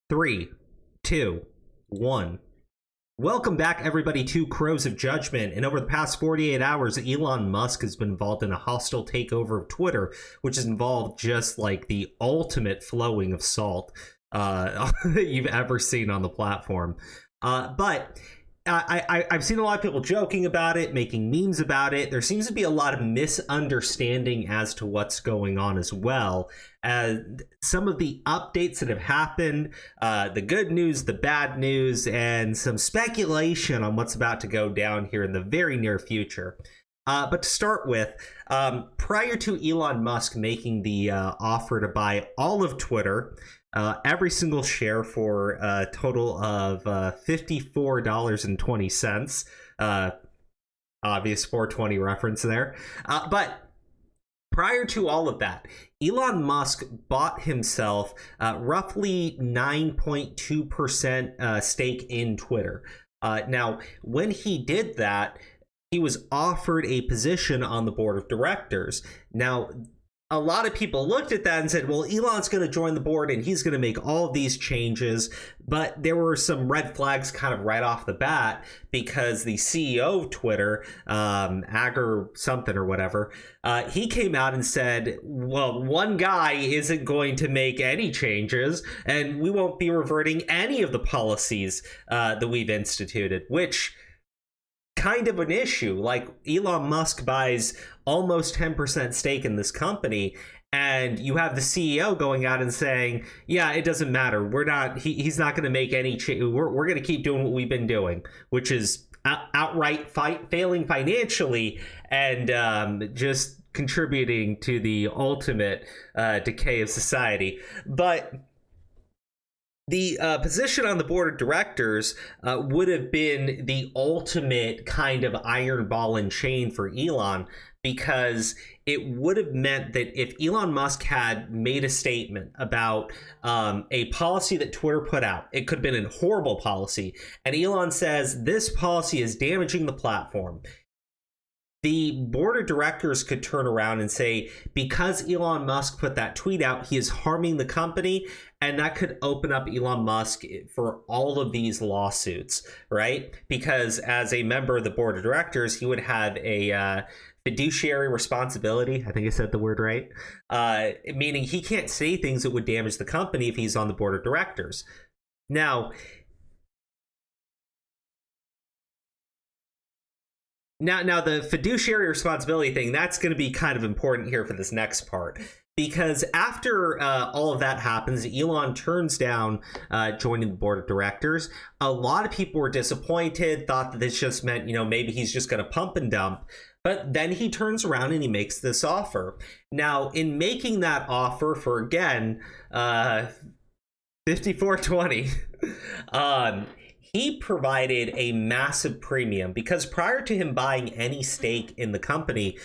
Three, two, one. Welcome back, everybody, to Crows of Judgment. And over the past 48 hours, Elon Musk has been involved in a hostile takeover of Twitter, which has involved just like the ultimate flowing of salt that you've ever seen on the platform. But I've seen a lot of people joking about it, making memes about it. There seems to be a lot of misunderstanding as to what's going on as well. Some of the updates that have happened, the good news, the bad news, and some speculation on what's about to go down here in the very near future. But to start with, prior to Elon Musk making the offer to buy all of Twitter, every single share for a total of $54.20. Obvious 420 reference there. But prior to all of that, Elon Musk bought himself roughly 9.2% stake in Twitter. Now, when he did that, he was offered a position on the board of directors. Now, a lot of people looked at that and said, well, Elon's going to join the board and he's going to make all of these changes. But there were some red flags kind of right off the bat because the CEO of Twitter, Agar something or whatever, he came out and said, well, one guy isn't going to make any changes and we won't be reverting any of the policies that we've instituted, which kind of an issue. Like, Elon Musk buys almost 10% stake in this company, and you have the CEO going out and saying, yeah, it doesn't matter, we're not, he's not going to make any change, we're going to keep doing what we've been doing, which is outright failing financially and just contributing to the ultimate decay of society. But the position on the board of directors would have been the ultimate kind of iron ball and chain for Elon, because it would have meant that if Elon Musk had made a statement about a policy that Twitter put out, it could have been a horrible policy, and Elon says this policy is damaging the platform, the board of directors could turn around and say, because Elon Musk put that tweet out, he is harming the company, and that could open up Elon Musk for all of these lawsuits, right? Because as a member of the board of directors, he would have a fiduciary responsibility. I think I said the word right. Meaning he can't say things that would damage the company if he's on the board of directors. Now, the fiduciary responsibility thing, that's going to be kind of important here for this next part. Because after all of that happens, Elon turns down joining the board of directors. A lot of people were disappointed, thought that this just meant, maybe he's just going to pump and dump. But then he turns around and he makes this offer. Now, in making that offer for, again, $54.20, he provided a massive premium, because prior to him buying any stake in the company,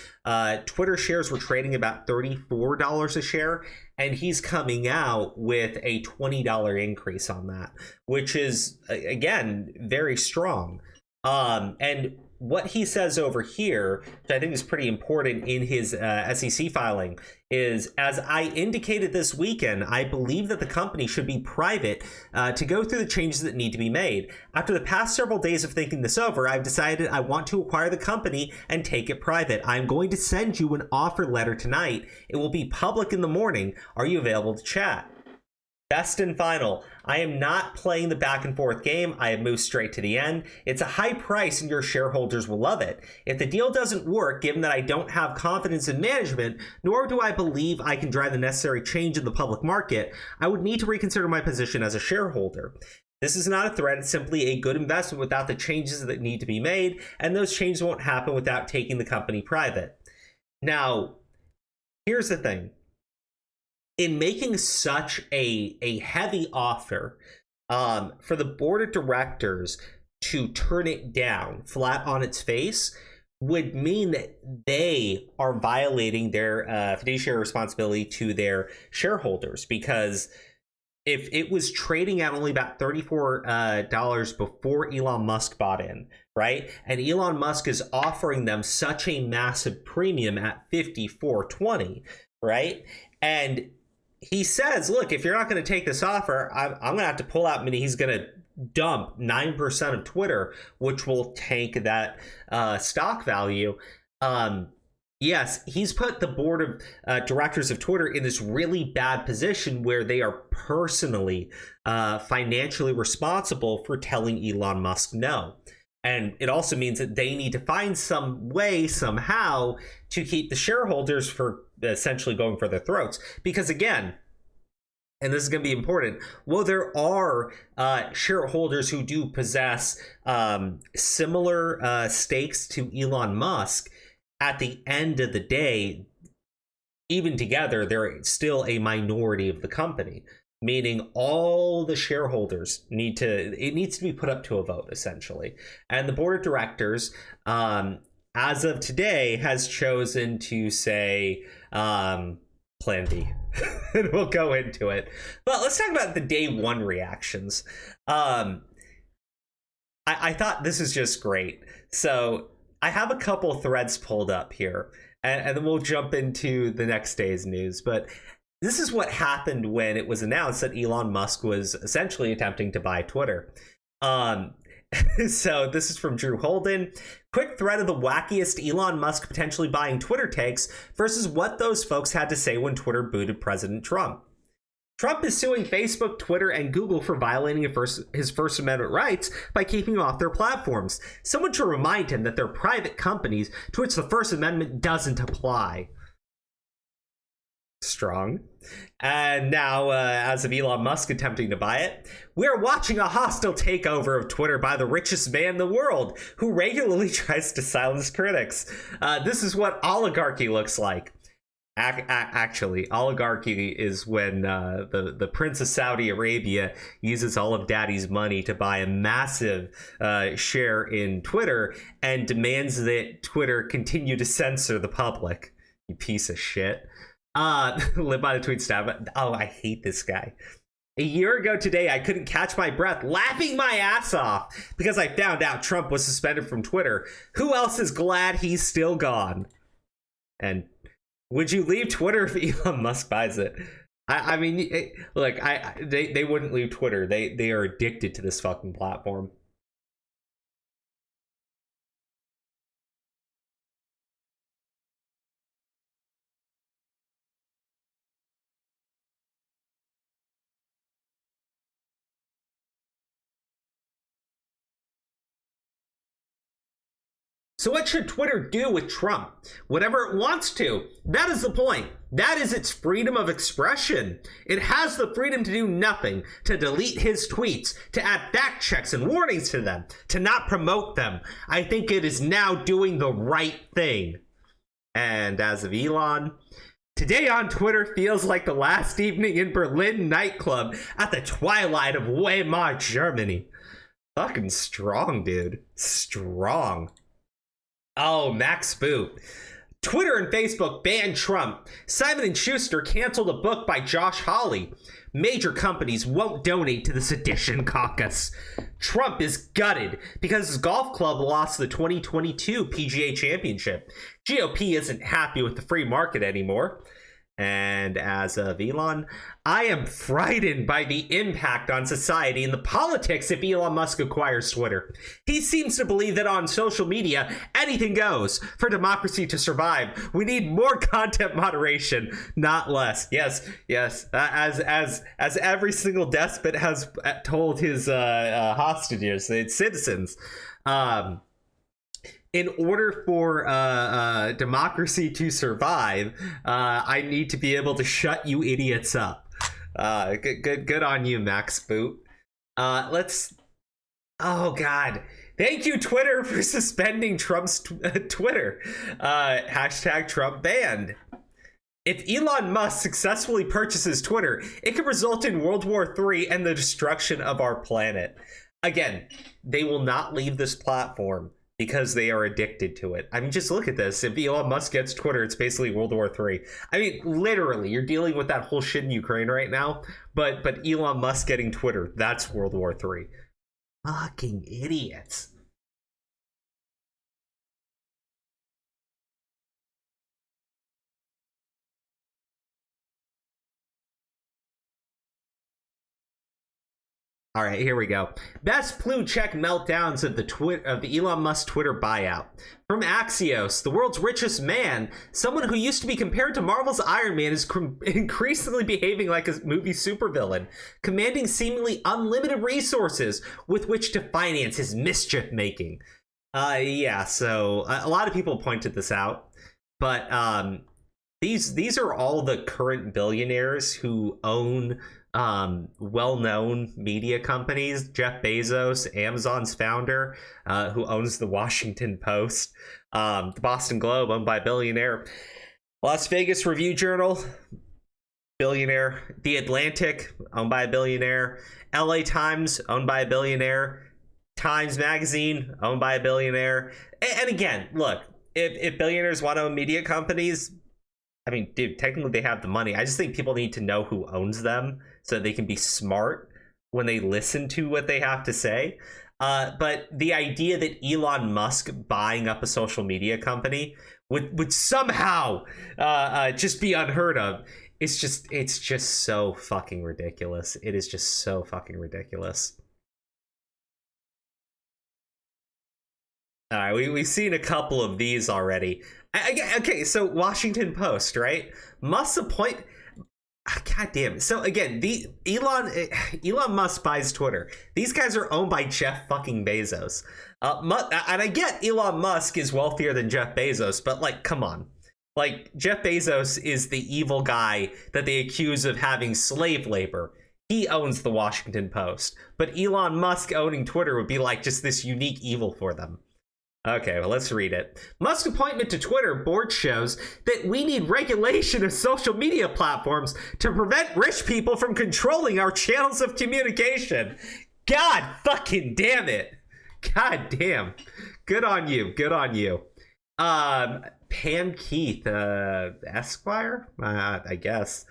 Twitter shares were trading about $34 a share, and he's coming out with a $20 increase on that, which is, again, very strong. And what he says over here, which I think is pretty important in his SEC filing, is, as I indicated this weekend, I believe that the company should be private to go through the changes that need to be made. After the past several days of thinking this over, I've decided I want to acquire the company and take it private. I'm going to send you an offer letter tonight. It will be public in the morning. Are you available to chat? Best and final. I am not playing the back and forth game. I have moved straight to the end. It's a high price and your shareholders will love it. If the deal doesn't work, given that I don't have confidence in management, nor do I believe I can drive the necessary change in the public market, I would need to reconsider my position as a shareholder. This is not a threat, it's simply a good investment without the changes that need to be made, and those changes won't happen without taking the company private. Now, here's the thing. In making such a heavy offer for the board of directors to turn it down flat on its face would mean that they are violating their fiduciary responsibility to their shareholders, because if it was trading at only about $34 before Elon Musk bought in, right? And Elon Musk is offering them such a massive premium at $54.20, right? And he says, look, if you're not going to take this offer, I'm going to have to pull out, meaning he's going to dump 9% of Twitter, which will tank that stock value. Yes, he's put the board of directors of Twitter in this really bad position where they are personally financially responsible for telling Elon Musk no. And it also means that they need to find some way, somehow, to keep the shareholders for essentially going for their throats. Because again, and this is going to be important, well, there are shareholders who do possess similar stakes to Elon Musk. At the end of the day, even together, they're still a minority of the company, meaning all the shareholders it needs to be put up to a vote, essentially. And the board of directors, as of today, has chosen to say Plan B. And we'll go into it. But let's talk about the day one reactions. I thought this is just great. So I have a couple threads pulled up here, and then we'll jump into the next day's news. But this is what happened when it was announced that Elon Musk was essentially attempting to buy Twitter. So this is from Drew Holden. Quick thread of the wackiest Elon Musk potentially buying Twitter takes versus what those folks had to say when Twitter booted President Trump. Trump is suing Facebook, Twitter, and Google for violating his First Amendment rights by keeping off their platforms. Someone should remind him that they're private companies to which the First Amendment doesn't apply. Strong. And now, as of Elon Musk attempting to buy it, we're watching a hostile takeover of Twitter by the richest man in the world, who regularly tries to silence critics. This is what oligarchy looks like. Actually, oligarchy is when the Prince of Saudi Arabia uses all of Daddy's money to buy a massive share in Twitter and demands that Twitter continue to censor the public. You piece of shit. Live by the tweet stab. Oh, I hate this guy. A year ago today, I couldn't catch my breath laughing my ass off because I found out Trump was suspended from Twitter. Who else is glad he's still gone? And would you leave Twitter if Elon Musk buys it? I mean, look, they wouldn't leave Twitter. They are addicted to this fucking platform. So what should Twitter do with Trump? Whatever it wants to. That is the point. That is its freedom of expression. It has the freedom to do nothing, to delete his tweets, to add fact checks and warnings to them, to not promote them. I think it is now doing the right thing. And as of Elon, today on Twitter feels like the last evening in Berlin nightclub at the twilight of Weimar, Germany. Fucking strong, dude. Strong. Oh, Max Boot. Twitter and Facebook banned Trump. Simon & Schuster canceled a book by Josh Hawley. Major companies won't donate to the Sedition Caucus. Trump is gutted because his golf club lost the 2022 PGA Championship. GOP isn't happy with the free market anymore. And as of Elon, I am frightened by the impact on society and the politics if Elon Musk acquires Twitter. He seems to believe that on social media, anything goes. For democracy to survive, we need more content moderation, not less. Yes. As every single despot has told his hostages, its citizens. In order for democracy to survive, I need to be able to shut you idiots up. Good on you, Max Boot. Oh God. Thank you, Twitter, for suspending Trump's Twitter. Hashtag Trump banned. If Elon Musk successfully purchases Twitter, it could result in World War III and the destruction of our planet. Again, they will not leave this platform because they are addicted to it. I mean, just look at this. If Elon Musk gets Twitter, it's basically World War III. I mean, literally, you're dealing with that whole shit in Ukraine right now, but Elon Musk getting Twitter, that's World War III. Fucking idiots. All right, here we go. Best blue check meltdowns of the Elon Musk Twitter buyout. From Axios, the world's richest man, someone who used to be compared to Marvel's Iron Man, is increasingly behaving like a movie supervillain, commanding seemingly unlimited resources with which to finance his mischief making. Yeah, so a lot of people pointed this out, but these are all the current billionaires who own well-known media companies. Jeff Bezos, Amazon's founder, who owns the Washington Post, the Boston Globe, owned by a billionaire, Las Vegas Review Journal, billionaire, The Atlantic, owned by a billionaire, LA Times, owned by a billionaire, Times Magazine, owned by a billionaire. And again, look, if billionaires want to own media companies, I mean, dude, technically they have the money. I just think people need to know who owns them so they can be smart when they listen to what they have to say. But the idea that Elon Musk buying up a social media company would somehow just be unheard of, it's just so fucking ridiculous. It is just so fucking ridiculous. All right, we've seen a couple of these already. Okay, so Washington Post, right? Musk's appoint. God damn it. So again, the Elon Musk buys Twitter. These guys are owned by Jeff fucking Bezos. And I get Elon Musk is wealthier than Jeff Bezos, but like, come on. Like, Jeff Bezos is the evil guy that they accuse of having slave labor. He owns the Washington Post. But Elon Musk owning Twitter would be like just this unique evil for them. Okay, well, let's read it. Musk's appointment to Twitter board shows that we need regulation of social media platforms to prevent rich people from controlling our channels of communication. God fucking damn it. God damn. Good on you. Good on you. Pam Keith, Esquire? I guess.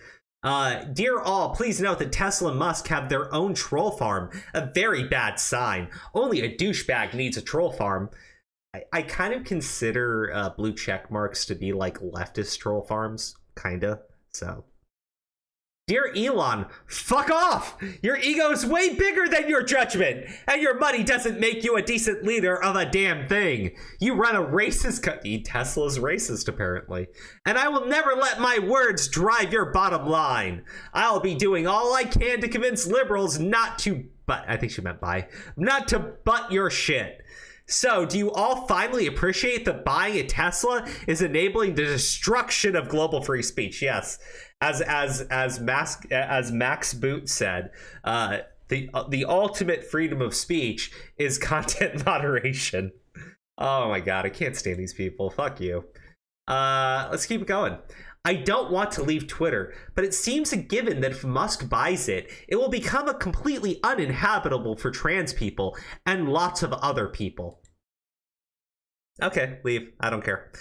Dear all, please note that Tesla and Musk have their own troll farm. A very bad sign. Only a douchebag needs a troll farm. I kind of consider blue check marks to be like leftist troll farms, kinda. So, dear Elon, fuck off! Your ego is way bigger than your judgment, and your money doesn't make you a decent leader of a damn thing. You run a racist Tesla's racist, apparently. And I will never let my words drive your bottom line. I'll be doing all I can to convince liberals not to, but I think she meant not to butt your shit. So, do you all finally appreciate that buying a Tesla is enabling the destruction of global free speech? Yes, as Max Boot said, the ultimate freedom of speech is content moderation. Oh my god, I can't stand these people. Fuck you. Let's keep going. I don't want to leave Twitter, but it seems a given that if Musk buys it, it will become a completely uninhabitable for trans people and lots of other people. Okay, leave. I don't care.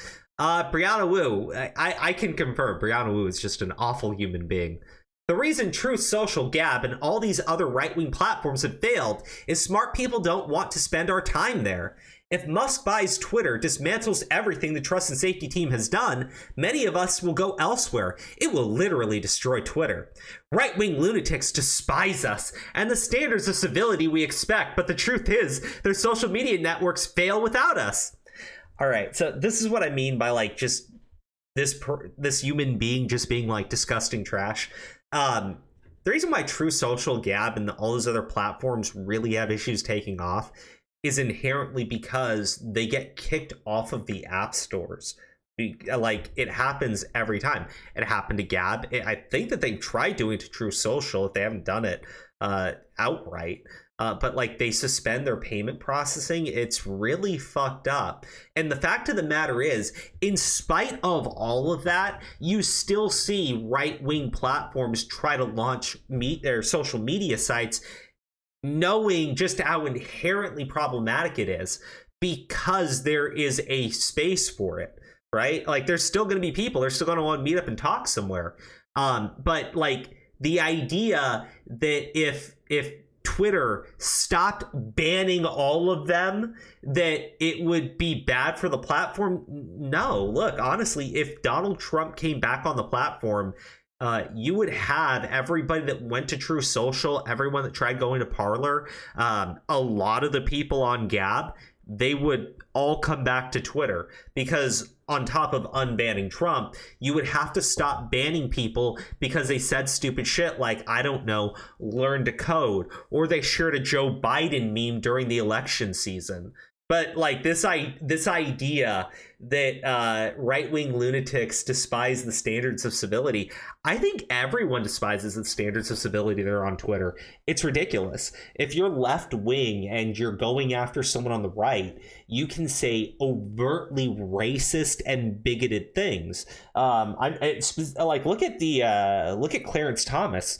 Brianna Wu, I can confirm Brianna Wu is just an awful human being. The reason Truth Social, Gab, and all these other right-wing platforms have failed is smart people don't want to spend our time there. If Musk buys Twitter, dismantles everything the trust and safety team has done, many of us will go elsewhere. It will literally destroy Twitter. Right-wing lunatics despise us and the standards of civility we expect, but the truth is, their social media networks fail without us. All right, so this is what I mean by like just this human being just being like disgusting trash. The reason why True Social, Gab, and all those other platforms really have issues taking off is inherently because they get kicked off of the app stores. Like, it happens every time. It happened to Gab. I think that they've tried doing it to True Social if they haven't done it outright. But like, they suspend their payment processing. It's really fucked up. And the fact of the matter is, in spite of all of that, you still see right-wing platforms try to launch their social media sites knowing just how inherently problematic it is, because there is a space for it, right? Like, there's still going to be people, they're still going to want to meet up and talk somewhere. But like, the idea that if Twitter stopped banning all of them, that it would be bad for the platform. No, look, honestly, if Donald Trump came back on the platform you would have everybody that went to True Social, everyone that tried going to Parler, a lot of the people on Gab, they would all come back to Twitter, because on top of unbanning Trump, you would have to stop banning people because they said stupid shit like, I don't know, learn to code, or they shared a Joe Biden meme during the election season. But like this idea that right-wing lunatics despise the standards of civility, I think everyone despises the standards of civility that are on Twitter. It's ridiculous. If you're left-wing and you're going after someone on the right, you can say overtly racist and bigoted things. Like look at Clarence Thomas,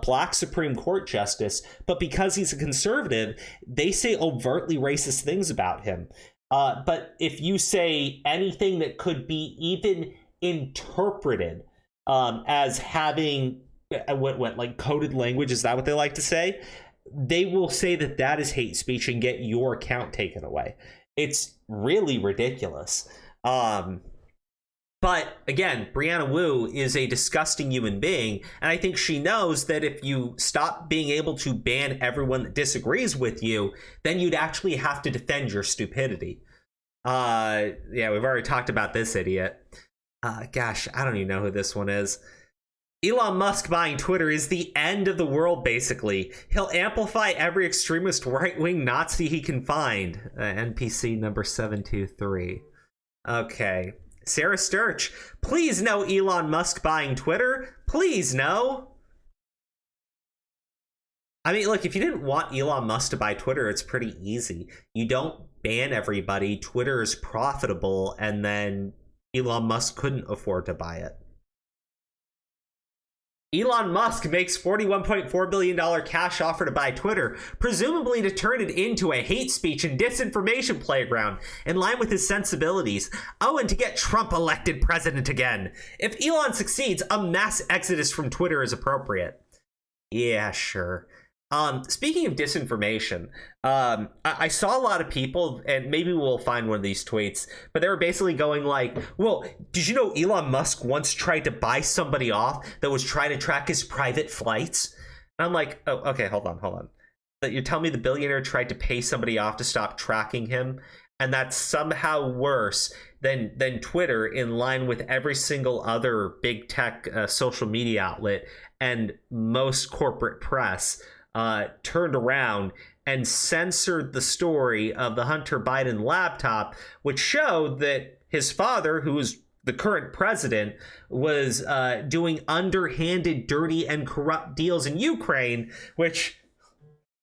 Black Supreme Court justice, but because he's a conservative, they say overtly racist things about him. But if you say anything that could be even interpreted as having what like coded language, is that what they like to say? They will say that that is hate speech and get your account taken away. It's really ridiculous. But again, Brianna Wu is a disgusting human being, and I think she knows that if you stop being able to ban everyone that disagrees with you, then you'd actually have to defend your stupidity. Yeah, we've already talked about this idiot. Gosh, I don't even know who this one is. Elon Musk buying Twitter is the end of the world, basically. He'll amplify every extremist right-wing Nazi he can find. NPC number 723. Okay. Sarah Sturch, please no Elon Musk buying Twitter. Please no. I mean, look, if you didn't want Elon Musk to buy Twitter, it's pretty easy. You don't ban everybody. Twitter is profitable, and then Elon Musk couldn't afford to buy it. Elon Musk makes $41.4 billion cash offer to buy Twitter, presumably to turn it into a hate speech and disinformation playground, in line with his sensibilities. Oh, and to get Trump elected president again. If Elon succeeds, a mass exodus from Twitter is appropriate. Yeah, sure. Speaking of disinformation, I saw a lot of people, and maybe we'll find one of these tweets, but they were basically going like, well, did you know Elon Musk once tried to buy somebody off that was trying to track his private flights? And I'm like, oh, okay, hold on. That you tell me the billionaire tried to pay somebody off to stop tracking him, and that's somehow worse than Twitter, in line with every single other big tech social media outlet and most corporate press. Turned around and censored the story of the Hunter Biden laptop, which showed that his father, who is the current president, was doing underhanded, dirty, and corrupt deals in Ukraine, which,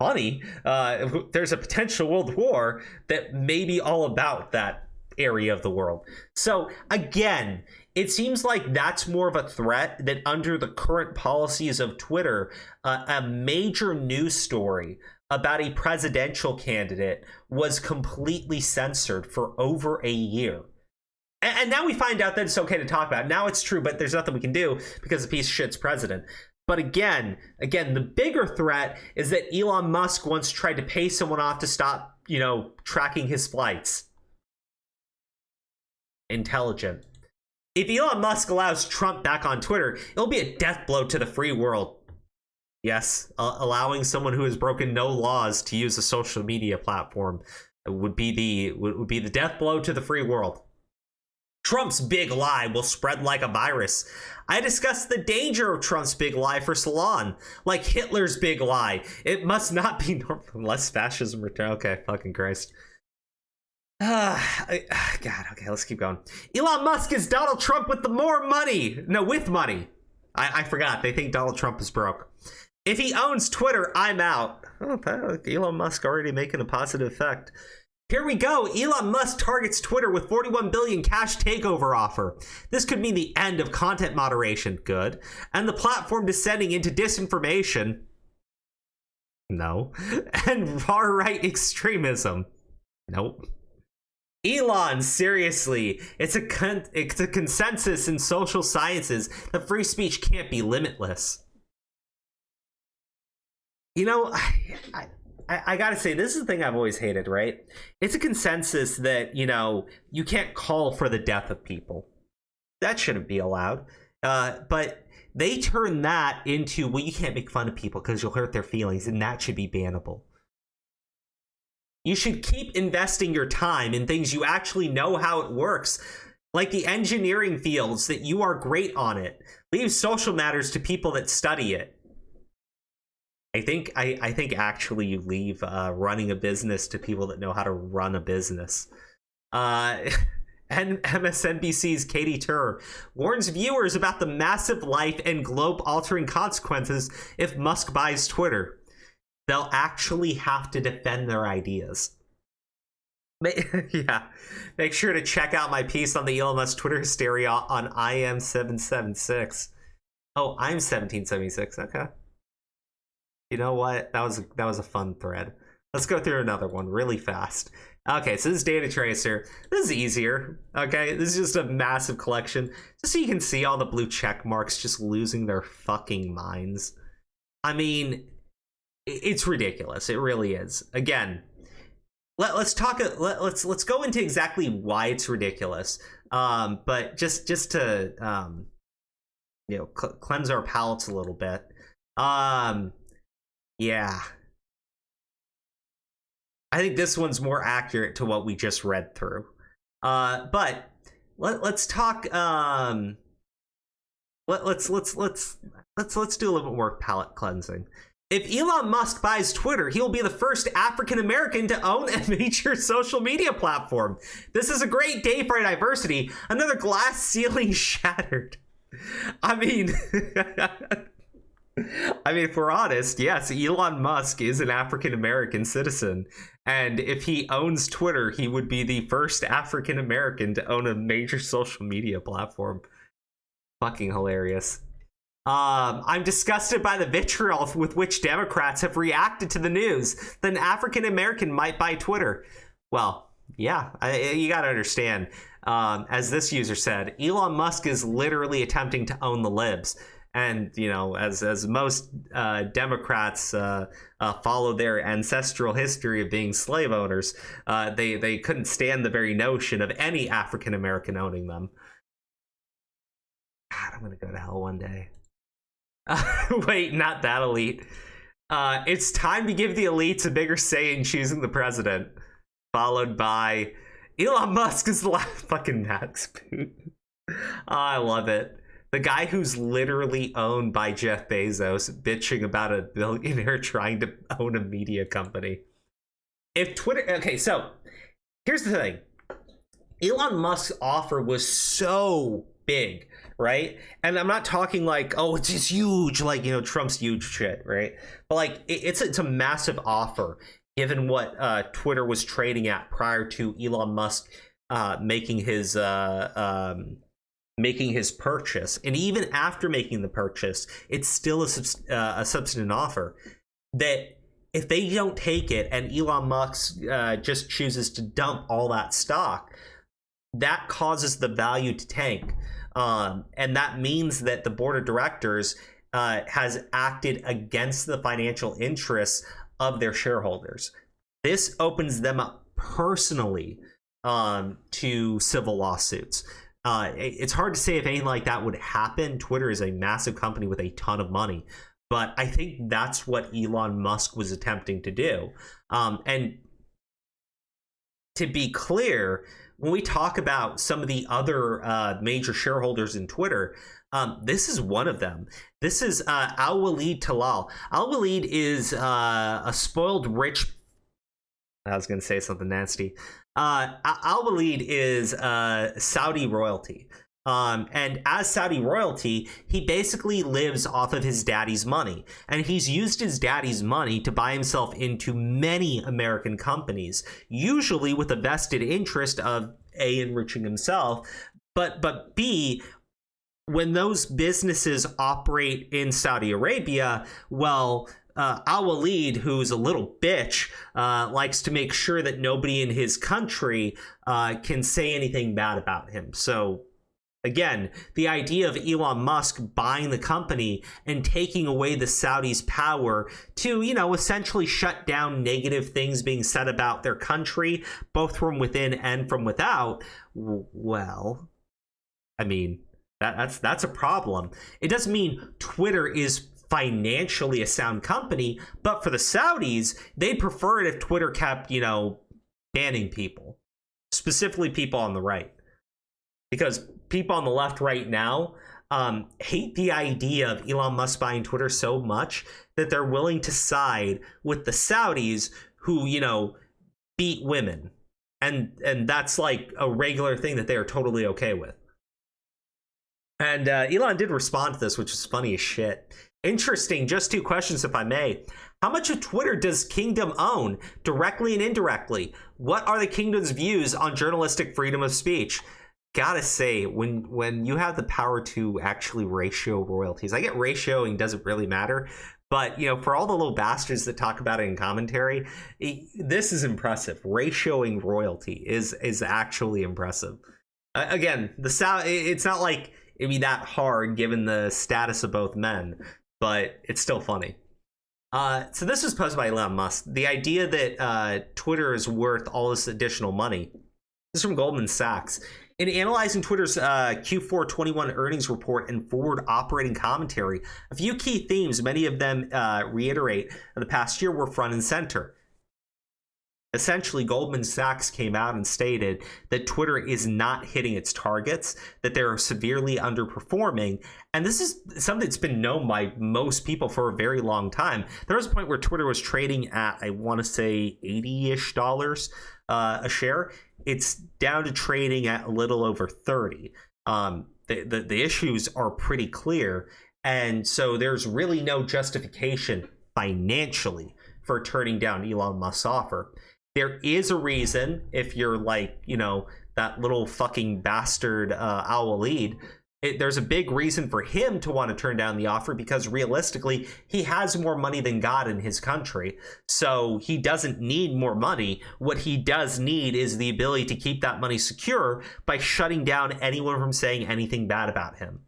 funny, there's a potential world war that may be all about that area of the world. So again, it seems like that's more of a threat, that under the current policies of Twitter, a major news story about a presidential candidate was completely censored for over a year. And now we find out that it's okay to talk about it. Now it's true, but there's nothing we can do because the piece of shit's president. But again, the bigger threat is that Elon Musk once tried to pay someone off to stop, tracking his flights. Intelligent. If Elon Musk allows Trump back on Twitter, it'll be a death blow to the free world. Yes, allowing someone who has broken no laws to use a social media platform would be the death blow to the free world. Trump's big lie will spread like a virus. I discussed the danger of Trump's big lie for Salon, like Hitler's big lie. It must not be normal unless fascism returns. Okay, fucking Christ. God, okay, let's keep going. Elon Musk is Donald Trump with with money. I forgot, they think Donald Trump is broke. If he owns Twitter, I'm out. Oh, Elon Musk already making a positive effect. Here we go. Elon Musk targets Twitter with $41 billion cash takeover offer. This could mean the end of content moderation. Good. And the platform descending into disinformation. No. And far-right extremism. Nope. Elon, seriously, it's a consensus in social sciences that free speech can't be limitless. I gotta say, this is the thing I've always hated, right? It's a consensus that, you can't call for the death of people. That shouldn't be allowed. But they turn that into, well, you can't make fun of people because you'll hurt their feelings, and that should be bannable. You should keep investing your time in things you actually know how it works, like the engineering fields that you are great on it. Leave social matters to people that study it. I think actually you leave running a business to people that know how to run a business. And MSNBC's Katie Tur warns viewers about the massive life and globe-altering consequences if Musk buys Twitter. They'll actually have to defend their ideas. Yeah, make sure to check out my piece on the Elon Musk Twitter hysteria on IM776. Oh, I'm 1776. Okay. You know what? That was a fun thread. Let's go through another one really fast. Okay, so this is Data Tracer. This is easier. Okay, this is just a massive collection, just so you can see all the blue check marks just losing their fucking minds. I mean, it's ridiculous. It really is. Again, let's go into exactly why it's ridiculous. But just to cleanse our palates a little bit. Yeah. I think this one's more accurate to what we just read through. But let's talk. Let's do a little bit more palate cleansing. If Elon Musk buys Twitter, he'll be the first African American to own a major social media platform. This is a great day for diversity. Another glass ceiling shattered. I mean, if we're honest, yes, Elon Musk is an African American citizen. And if he owns Twitter, he would be the first African American to own a major social media platform. Fucking hilarious. I'm disgusted by the vitriol with which Democrats have reacted to the news that an African American might buy Twitter. Well, yeah, you gotta understand. As this user said, Elon Musk is literally attempting to own the libs. And, you know, as most Democrats follow their ancestral history of being slave owners, they couldn't stand the very notion of any African American owning them. God, I'm gonna go to hell one day. Wait, not that elite. It's time to give the elites a bigger say in choosing the president. Followed by Elon Musk is the last fucking Max Boot. I love it. The guy who's literally owned by Jeff Bezos bitching about a billionaire trying to own a media company. If Twitter... Okay, so here's the thing. Elon Musk's offer was so big, right? And I'm not talking like, oh, it's just huge, like, you know, Trump's huge shit, right? But like, it's a massive offer, given what Twitter was trading at prior to Elon Musk making his purchase. And even after making the purchase, it's still a substantive offer. That if they don't take it and Elon Musk just chooses to dump all that stock, that causes the value to tank. And that means that the board of directors has acted against the financial interests of their shareholders. This opens them up personally to civil lawsuits. It's hard to say if anything like that would happen. Twitter is a massive company with a ton of money. But I think that's what Elon Musk was attempting to do. And to be clear, when we talk about some of the other major shareholders in Twitter, this is one of them. This is Al-Walid Talal. Al-Walid is a spoiled rich... I was going to say something nasty. Al-Walid is Saudi royalty. And as Saudi royalty, he basically lives off of his daddy's money. And he's used his daddy's money to buy himself into many American companies, usually with a vested interest of A, enriching himself, but B, when those businesses operate in Saudi Arabia, well, Al-Walid, who's a little bitch, likes to make sure that nobody in his country can say anything bad about him. So again, the idea of Elon Musk buying the company and taking away the Saudis' power to, you know, essentially shut down negative things being said about their country, both from within and from without, well, I mean, That's a problem. It doesn't mean Twitter is financially a sound company, but for the Saudis, they'd prefer it if Twitter kept, banning people, specifically people on the right, because people on the left right now hate the idea of Elon Musk buying Twitter so much that they're willing to side with the Saudis who, beat women. And that's like a regular thing that they are totally okay with. And Elon did respond to this, which is funny as shit. Interesting. Just 2 questions, if I may. How much of Twitter does Kingdom own, directly and indirectly? What are the Kingdom's views on journalistic freedom of speech? Gotta say, when you have the power to actually ratio royalties, I get ratioing doesn't really matter, but for all the little bastards that talk about it in commentary, this is impressive. Ratioing royalty is actually impressive. Again, it's not like it'd be that hard given the status of both men, but it's still funny. So this was posted by Elon Musk. The idea that Twitter is worth all this additional money. This is from Goldman Sachs. In analyzing Twitter's Q4 21 earnings report and forward operating commentary, a few key themes, many of them reiterate the past year, were front and center. Essentially, Goldman Sachs came out and stated that Twitter is not hitting its targets, that they're severely underperforming. And this is something that's been known by most people for a very long time. There was a point where Twitter was trading at, I want to say, $80-ish a share. It's down to trading at a little over 30. The issues are pretty clear. And so there's really no justification financially for turning down Elon Musk's offer. There is a reason, if you're like, that little fucking bastard Al-Walid, there's a big reason for him to want to turn down the offer, because realistically, he has more money than God in his country. So he doesn't need more money. What he does need is the ability to keep that money secure by shutting down anyone from saying anything bad about him.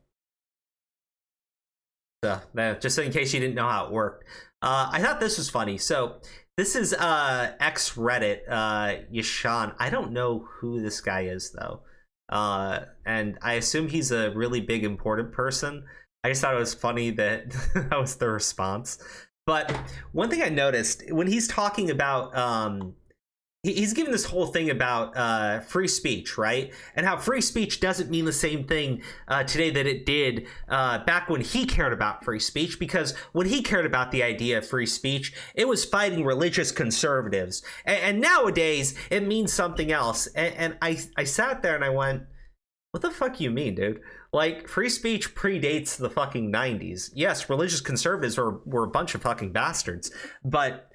So, just in case you didn't know how it worked. I thought this was funny. So this is ex-Reddit, Yashan. I don't know who this guy is, though. And I assume he's a really big, important person. I just thought it was funny that that was the response. But one thing I noticed when he's talking about, he's giving this whole thing about free speech, right? And how free speech doesn't mean the same thing today that it did back when he cared about free speech, because when he cared about the idea of free speech, it was fighting religious conservatives. And nowadays, it means something else. And I sat there and I went, what the fuck you mean, dude? Like, free speech predates the fucking 90s. Yes, religious conservatives were a bunch of fucking bastards, but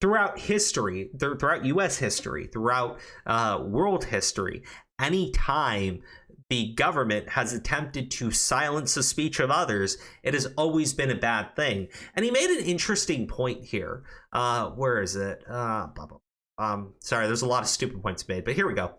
throughout history, throughout U.S. history, throughout world history, any time the government has attempted to silence the speech of others, it has always been a bad thing. And he made an interesting point here. Where is it? Sorry, there's a lot of stupid points made, but here we go.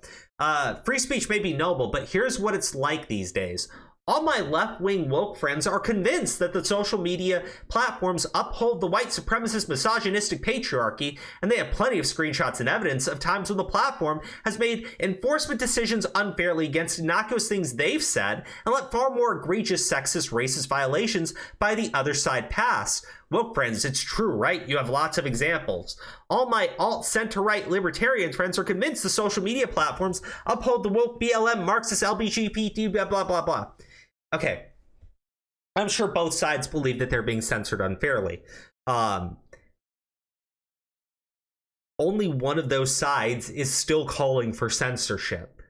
Free speech may be noble, but here's what it's like these days. All my left-wing woke friends are convinced that the social media platforms uphold the white supremacist misogynistic patriarchy, and they have plenty of screenshots and evidence of times when the platform has made enforcement decisions unfairly against innocuous things they've said and let far more egregious sexist, racist violations by the other side pass. Woke friends, it's true, right? You have lots of examples. All my alt-center-right libertarian friends are convinced the social media platforms uphold the woke BLM, Marxist, LGBT, blah, blah, blah, blah. Okay, I'm sure both sides believe that they're being censored unfairly. Only one of those sides is still calling for censorship.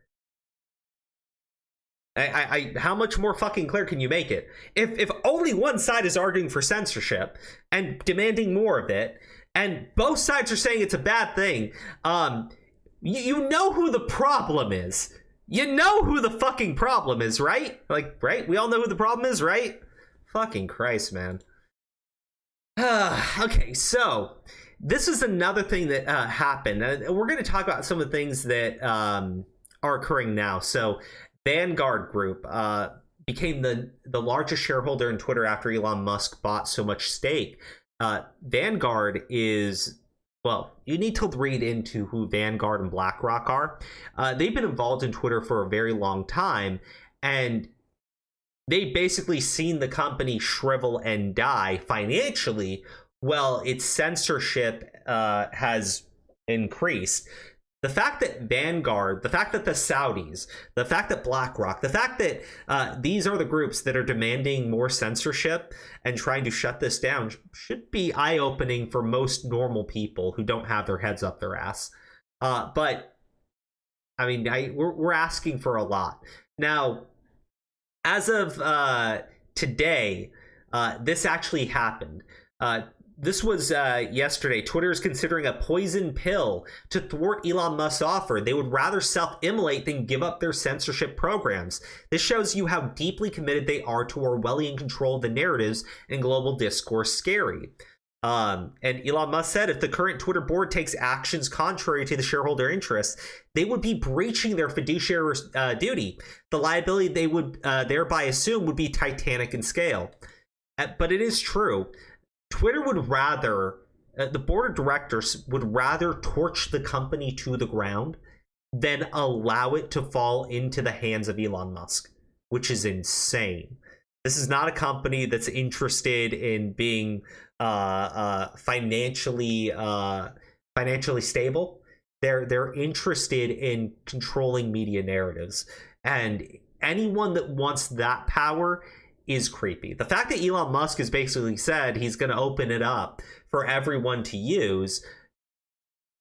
How much more fucking clear can you make it? If only one side is arguing for censorship and demanding more of it, and both sides are saying it's a bad thing, you know who the problem is. You know who the fucking problem is, right? Like, right? We all know who the problem is, right? Fucking Christ, man. Okay, so this is another thing that happened. We're going to talk about some of the things that are occurring now. So Vanguard Group became the largest shareholder in Twitter after Elon Musk bought so much stake. Vanguard is... Well, you need to read into who Vanguard and BlackRock are. They've been involved in Twitter for a very long time, and they basically seen the company shrivel and die financially. Well, its censorship has increased. The fact that Vanguard, the fact that the Saudis, the fact that BlackRock, the fact that these are the groups that are demanding more censorship and trying to shut this down should be eye-opening for most normal people who don't have their heads up their ass. But, I mean, we're asking for a lot. Now, as of today, this actually happened. This was yesterday. Twitter is considering a poison pill to thwart Elon Musk's offer. They would rather self-immolate than give up their censorship programs. This shows you how deeply committed they are to Orwellian control of the narratives and global discourse scary. And Elon Musk said if the current Twitter board takes actions contrary to the shareholder interests, they would be breaching their fiduciary duty. The liability they would thereby assume would be titanic in scale. But it is true. Twitter would rather, the board of directors would rather torch the company to the ground than allow it to fall into the hands of Elon Musk, which is insane. This is not a company that's interested in being financially stable. They're interested in controlling media narratives, and anyone that wants that power is creepy. The fact that Elon Musk has basically said he's going to open it up for everyone to use,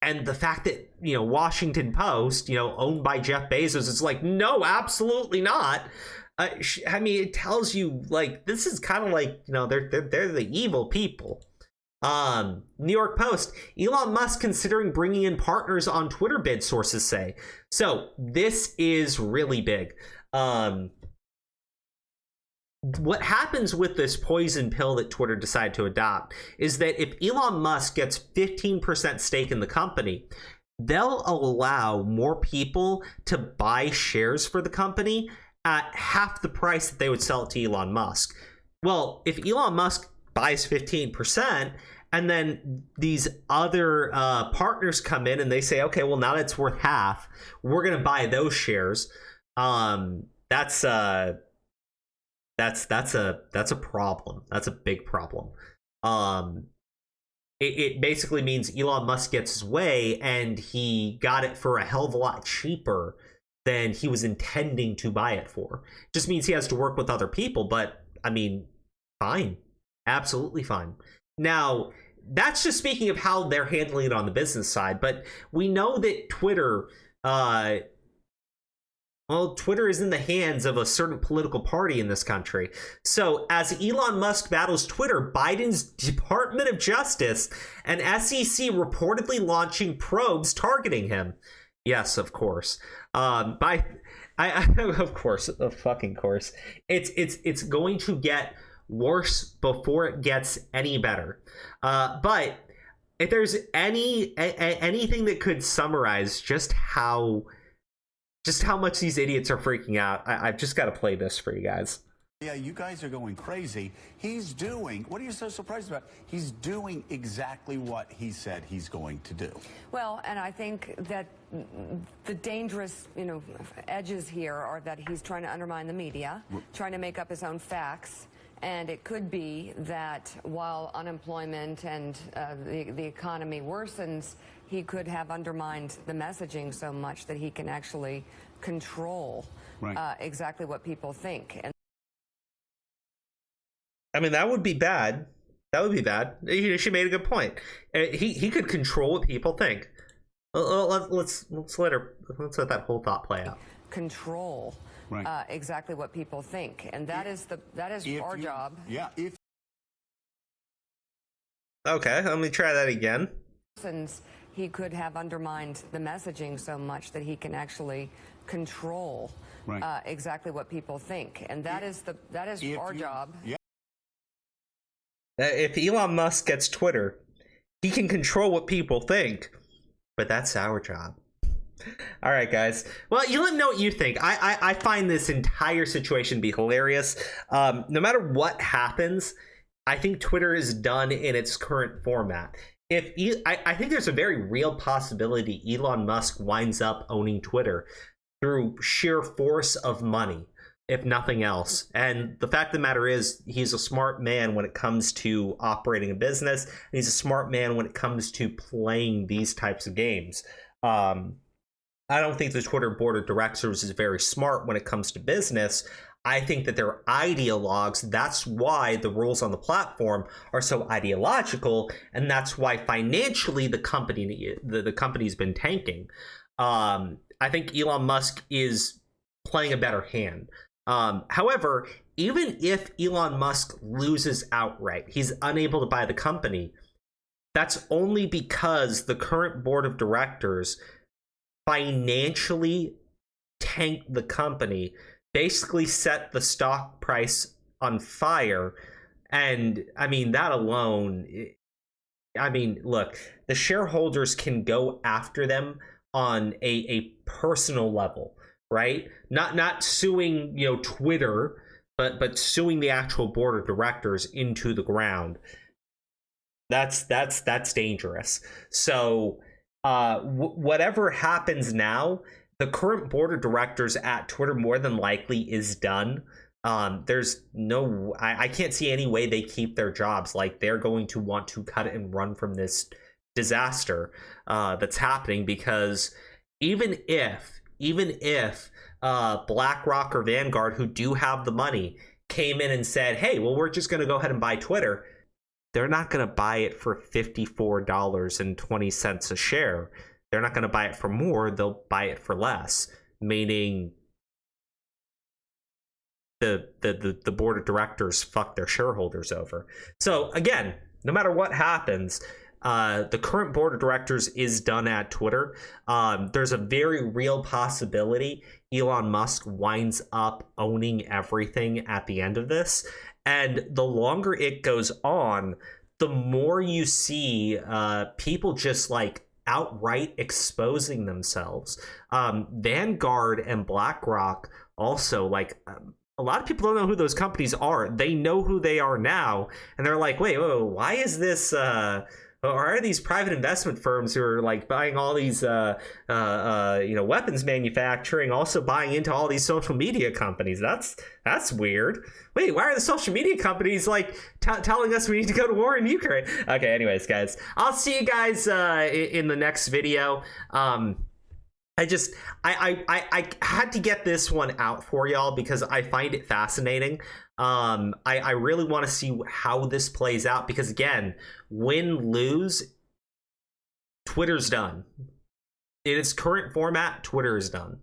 and the fact that, you know, Washington Post, you know, owned by Jeff Bezos, is like, no, absolutely not. I mean, it tells you, like, this is kind of like, you know, they're the evil people. New York Post, Elon Musk considering bringing in partners on Twitter bid, sources say. So this is really big. What happens with this poison pill that Twitter decided to adopt is that if Elon Musk gets 15% stake in the company, they'll allow more people to buy shares for the company at half the price that they would sell it to Elon Musk. Well, if Elon Musk buys 15% and then these other partners come in and they say, okay, well, now that it's worth half, we're going to buy those shares. That's a problem. That's a big problem. It basically means Elon Musk gets his way, and he got it for a hell of a lot cheaper than he was intending to buy it for. Just means he has to work with other people, but I mean, fine. Absolutely fine. Now, that's just speaking of how they're handling it on the business side, but we know that Twitter, Twitter is in the hands of a certain political party in this country. So as Elon Musk battles Twitter, Biden's Department of Justice and SEC reportedly launching probes targeting him. Yes, of course. Of course, of fucking course. It's going to get worse before it gets any better. But if there's anything that could summarize just how much these idiots are freaking out, I've just got to play this for you guys. Yeah, you guys are going crazy. He's doing, what are you so surprised about? He's doing exactly what he said he's going to do. Well, and I think that the dangerous, edges here are that he's trying to undermine the media, trying to make up his own facts. And it could be that while unemployment and the economy worsens, he could have undermined the messaging so much that he can actually control exactly what people think. And I mean, that would be bad. That would be bad. She made a good point. He could control what people think. Let's let that whole thought play out. Control exactly what people think, and that is our job. Yeah. Okay, let me try that again. Since he could have undermined the messaging so much that he can actually control exactly what people think, and that is our job. Yeah. If Elon Musk gets Twitter, he can control what people think, but that's our job. All right, guys. Well, you let me know what you think. I find this entire situation to be hilarious. No matter what happens, I think Twitter is done in its current format. I think there's a very real possibility Elon Musk winds up owning Twitter through sheer force of money. if nothing else. And the fact of the matter is, he's a smart man when it comes to operating a business. And he's a smart man when it comes to playing these types of games. I don't think the Twitter board of directors is very smart when it comes to business. I think that they're ideologues. That's why the rules on the platform are so ideological, and that's why financially the company's been tanking. I think Elon Musk is playing a better hand. However, even if Elon Musk loses outright, he's unable to buy the company, that's only because the current board of directors financially tanked the company, basically set the stock price on fire. And I mean, that alone, I mean, look, the shareholders can go after them on a personal level, right? Not suing, Twitter, but suing the actual board of directors into the ground. That's dangerous. So whatever happens now, the current board of directors at Twitter more than likely is done. There's no, I can't see any way they keep their jobs. Like, they're going to want to cut it and run from this disaster that's happening, because even if BlackRock or Vanguard, who do have the money, came in and said, hey, well, we're just going to go ahead and buy Twitter, they're not going to buy it for $54.20 a share. They're not going to buy it for more. They'll buy it for less, meaning the board of directors fuck their shareholders over. So again, no matter what happens, the current board of directors is done at Twitter. There's a very real possibility Elon Musk winds up owning everything at the end of this. And the longer it goes on, the more you see people just like outright exposing themselves. Vanguard and BlackRock also, like, a lot of people don't know who those companies are. They know who they are now, and they're like, wait, why is this are these private investment firms who are like buying all these weapons manufacturing also buying into all these social media companies? That's weird. Wait, why are the social media companies like telling us we need to go to war in Ukraine? Okay, anyways, guys, I'll see you guys in the next video. I had to get this one out for y'all because I find it fascinating. I really want to see how this plays out, because again, win, lose, Twitter's done. In its current format, Twitter is done.